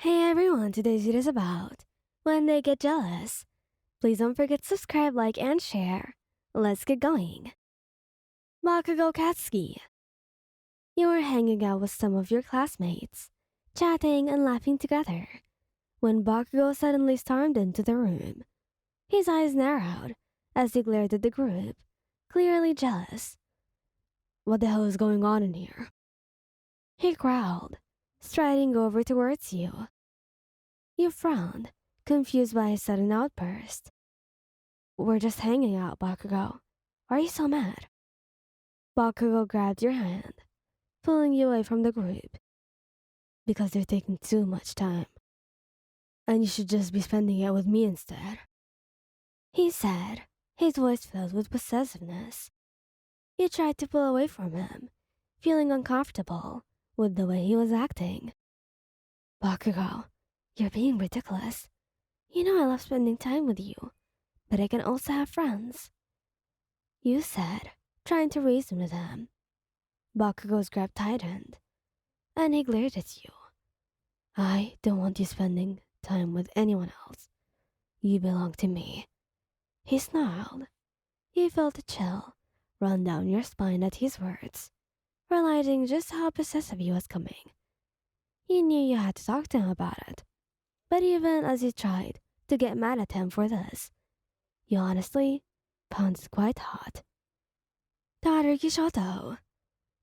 Hey everyone, today's video is about when they get jealous. Please don't forget to subscribe, like, and share. Let's get going. Bakugou Katsuki. You were hanging out with some of your classmates, chatting and laughing together, when Bakugou suddenly stormed into the room. His eyes narrowed as he glared at the group, clearly jealous. What the hell is going on in here? He growled, striding over towards you. You frowned, confused by his sudden outburst. We're just hanging out, Bakugou. Why are you so mad? Bakugou grabbed your hand, pulling you away from the group. Because you're taking too much time. And you should just be spending it with me instead. He said, his voice filled with possessiveness. You tried to pull away from him, feeling uncomfortable with the way he was acting. Bakugou, you're being ridiculous. You know I love spending time with you, but I can also have friends. You said, trying to reason with him. Bakugou's grip tightened, and he glared at you. I don't want you spending time with anyone else. You belong to me. He snarled. You felt a chill run down your spine at his words, realizing just how possessive he was coming. You knew you had to talk to him about it, but even as you tried to get mad at him for this, you honestly found it quite hot. Todoroki shouto.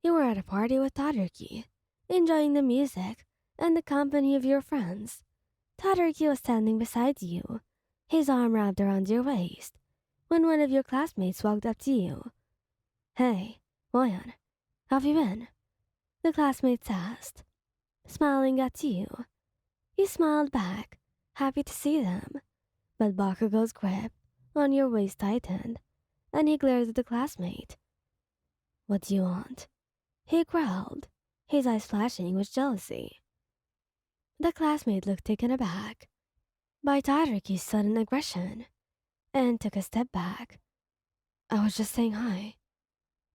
You were at a party with Todoroki, enjoying the music and the company of your friends. Todoroki was standing beside you, his arm wrapped around your waist, when one of your classmates walked up to you. Hey, Moyan, how have you been? The classmates asked, smiling at you. You smiled back, happy to see them, but Bakugou's grip on your waist tightened, and he glared at the classmate. What do you want? He growled, his eyes flashing with jealousy. The classmate looked taken aback by Todoroki's sudden aggression and took a step back. I was just saying hi,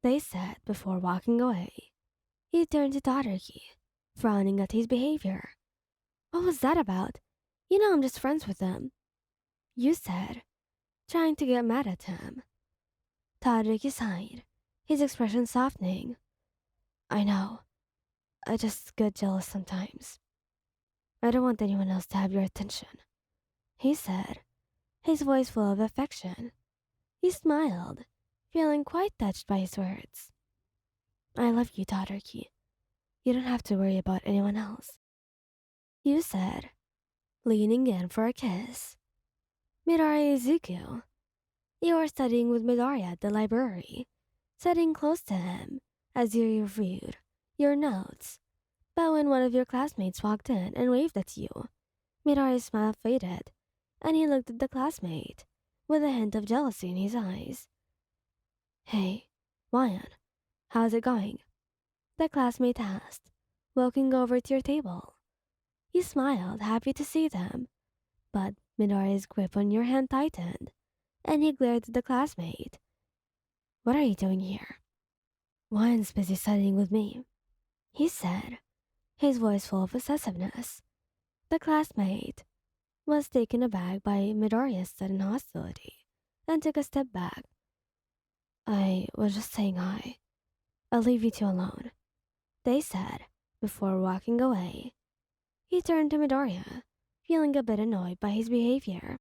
they said before walking away. He turned to Todoroki, frowning at his behavior. What was that about? You know I'm just friends with them, you said, trying to get mad at him. Todoroki sighed, his expression softening. I know. I just get jealous sometimes. I don't want anyone else to have your attention, he said, his voice full of affection. He smiled, feeling quite touched by his words. I love you, Todoroki. You don't have to worry about anyone else, you said, leaning in for a kiss. Midoriya Izuku. You are studying with Midoriya at the library, sitting close to him as you reviewed your notes. But when one of your classmates walked in and waved at you, Midoriya's smile faded, and he looked at the classmate with a hint of jealousy in his eyes. Hey, Ryan, how's it going? The classmate asked, walking over to your table. You smiled, happy to see them, but Midoriya's grip on your hand tightened, and he glared at the classmate. What are you doing here? Ryan's busy studying with me, he said, his voice full of possessiveness. The classmate was taken aback by Midoriya's sudden hostility and took a step back. I was just saying hi. I'll leave you two alone, they said, before walking away. He turned to Midoriya, feeling a bit annoyed by his behavior.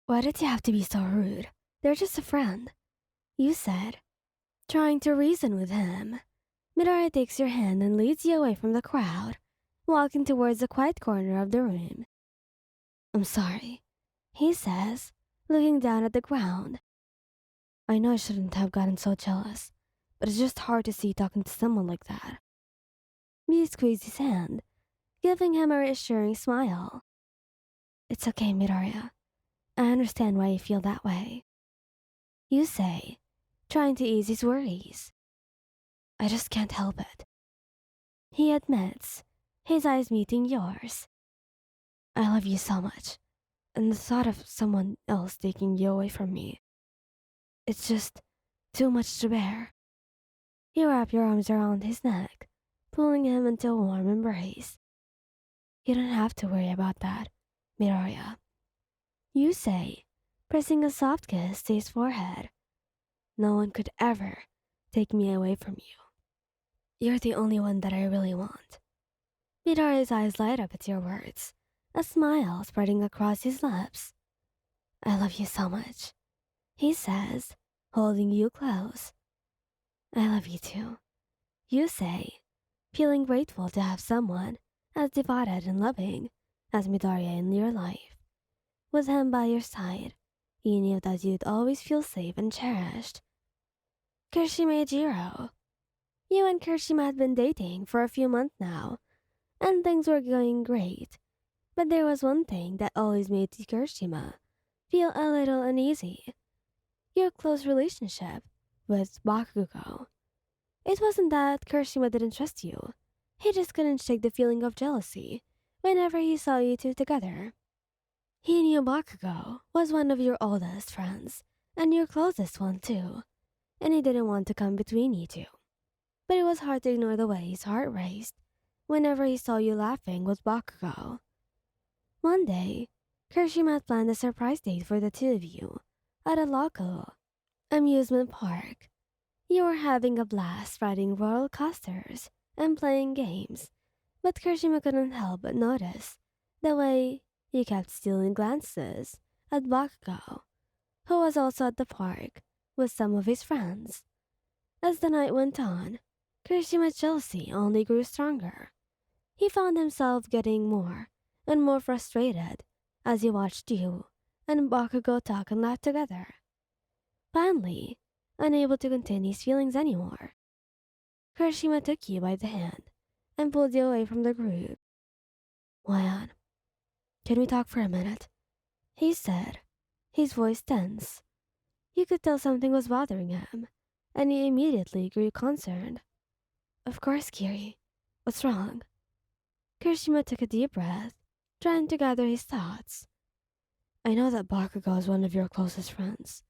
Why did you have to be so rude? They're just a friend, you said, trying to reason with him. Midoriya takes your hand and leads you away from the crowd, walking towards the quiet corner of the room. I'm sorry, he says, looking down at the ground. I know I shouldn't have gotten so jealous, but it's just hard to see talking to someone like that. You squeezed his hand, giving him a reassuring smile. It's okay, Midoriya. I understand why you feel that way, you say, trying to ease his worries. I just can't help it, he admits, his eyes meeting yours. I love you so much, and the thought of someone else taking you away from me, it's just too much to bear. You wrap your arms around his neck, pulling him into a warm embrace. You don't have to worry about that, Midoriya. You say, pressing a soft kiss to his forehead. No one could ever take me away from you. You're the only one that I really want. Midoriya's eyes light up at your words, a smile spreading across his lips. I love you so much, he says, holding you close. I love you too, you say, feeling grateful to have someone as devoted and loving as Midoriya in your life. With him by your side, you knew that you'd always feel safe and cherished. Kirishima Ejirou. You and Kirishima had been dating for a few months now, and things were going great. But there was one thing that always made Kirishima feel a little uneasy. Your close relationship with Bakugou. It wasn't that Kirishima didn't trust you. He just couldn't shake the feeling of jealousy whenever he saw you two together. He knew Bakugou was one of your oldest friends, and your closest one too, and he didn't want to come between you two. But it was hard to ignore the way his heart raced whenever he saw you laughing with Bakugou. One day, Kirishima had planned a surprise date for the two of you at a local amusement park. You were having a blast riding roller coasters and playing games, but Kirishima couldn't help but notice the way you kept stealing glances at Bakugou, who was also at the park with some of his friends. As the night went on, Kirishima's jealousy only grew stronger. He found himself getting more and more frustrated as he watched you and Bakugou talk and laugh together. Finally, unable to contain his feelings anymore, Kirishima took you by the hand and pulled you away from the group. Why, can we talk for a minute? He said, his voice tense. You could tell something was bothering him, and he immediately grew concerned. Of course, Kiri. What's wrong? Kirishima took a deep breath, trying to gather his thoughts. I know that Bakugou is one of your closest friends,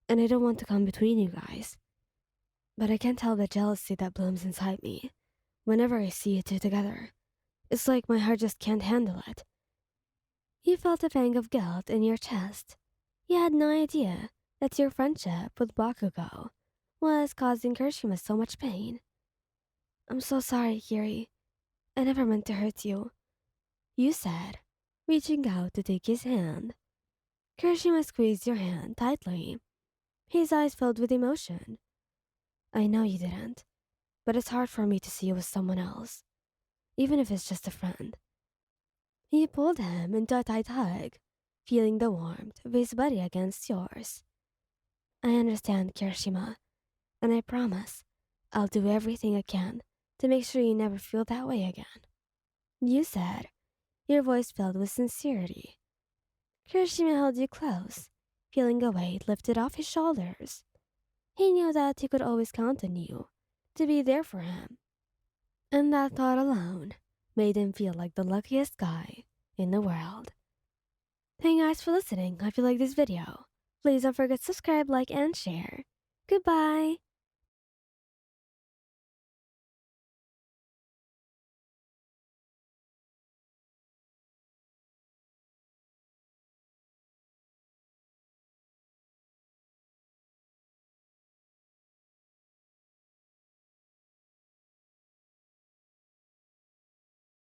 and I don't want to come between you guys. But I can't help the jealousy that blooms inside me whenever I see you two together. It's like my heart just can't handle it. You felt a pang of guilt in your chest. You had no idea that your friendship with Bakugou was causing Kirishima so much pain. I'm so sorry, Kiri. I never meant to hurt you, you said, reaching out to take his hand. Kirishima squeezed your hand tightly. His eyes filled with emotion. I know you didn't, but it's hard for me to see you with someone else, even if it's just a friend. He pulled him into a tight hug, feeling the warmth of his body against yours. I understand, Kirishima, and I promise I'll do everything I can to make sure you never feel that way again. You said, your voice filled with sincerity. Kirishima held you close, feeling a weight lifted off his shoulders. He knew that he could always count on you to be there for him. And that thought alone made him feel like the luckiest guy in the world. Thank you guys for listening. If you like this video, please don't forget to subscribe, like, and share. Goodbye!